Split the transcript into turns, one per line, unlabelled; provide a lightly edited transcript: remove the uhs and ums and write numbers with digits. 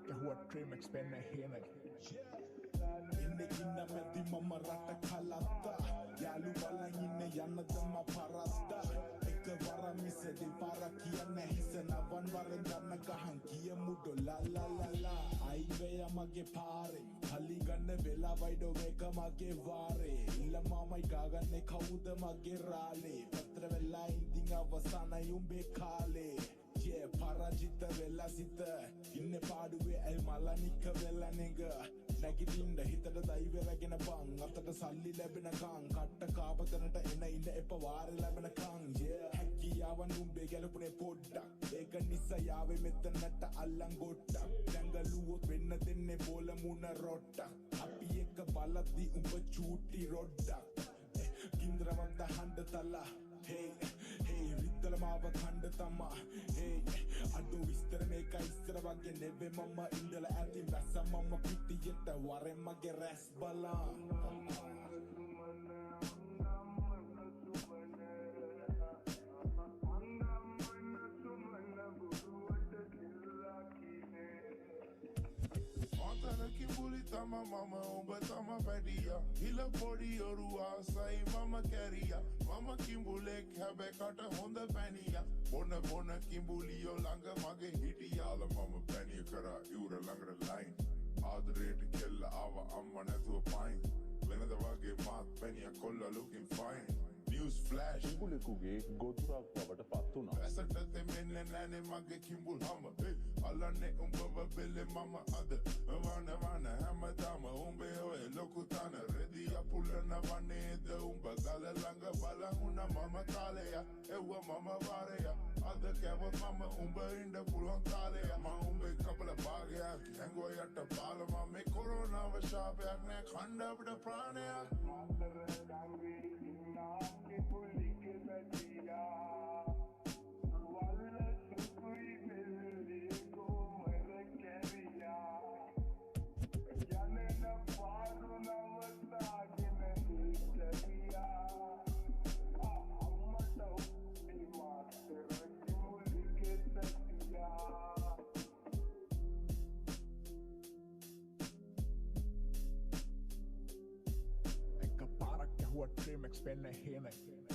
ගැහුවත් ට්‍රීමෙක්ස් පෙන්න හේනක
ඉන්න මැති මම රට කලත්තා යාලු බලන් ඉන්න යන්නදම පරද්දා එක වරම් මිස දෙපාරක් කියන්න හිස නවන් වරෙන් ගන්න ගහන් කියමු ඩොලලාලාලා අයිවය මගේ පාරේ හලි ගන්න වෙලාවයිඩෝ මේක මගේ වාරේ ඉල්ල මාමයි ගාගන්නේ කවුද මගේ රාලේ පත්‍ර වෙලා ඉඳින් අවසානයි උඹේ කාලේ පරාජිත වෙලා සිත ඉන්න පාඩුවේ ඇයි මලනික වෙලා නෙග නැගිටින්න හිතට දෛවරගෙන බං අතට සල්ලි ලැබෙනකං කට්ට කාපතනට එන ඉන්න එප වාර ලැබෙනකං හැකියාවන් උඹේ ගැලපුනේ පොඩ්ඩක් ඒක නිසා යාවේ මෙතනට අල්ලන් ගොට්ටක් දැඟලුවොත් වෙන්න දෙන්නේ බෝල මුණ රොට්ටක් අපි එක බලද්දි උඹ චූටි රොඩ්ඩක් කින්ද්‍රවන්ත හන්ඩ තලා hey විත්තල මාව කණ්ඩ තමා අඩු විස්තර මේක ඉස්සර වගේ නෙවෙයි මම ඉඳලා ඇති වැස්ස මම පිටියට වරෙන් මගේ රැස් බලා
Kimbuli tama mama umba tama padia hila body oru asai mama carriya mama kimbule khabe kata honda paniya bona kimbuli yo langa mage hitiyala mama paniya kara yura langara line aadrete kella ava amma nathuwa fine venada wage maat paniya kolla looking fine news flash
කිඹුලෙකුගේ ගොදුරක් බවට පත් වුණා.
ඇසටතේ මෙන්න නැනේ මගේ කිඹුල් හම අල්ලන්නේ උඹව බෙල්ලේ මම අද වන හැමදාම උඹේ ඔය ලොකු තන රෙදිය පුල්ලන වනේද උඹ ගල ළඟ බලන් උනා මම කාලය එව්ව මම වාරය අද කැව මම උඹ ඉන්න පුළුවන් කාලය මම උඹේ කපල භාගයක් ඇඟෝ යට බාල මම මේ කොරෝනාව ශාපයක් නෑ කණ්ඩ අපිට ප්‍රාණයක්
එක පාරක් ගැහුවත් ට්‍රීමෙක්ස් පෙන්න හේනක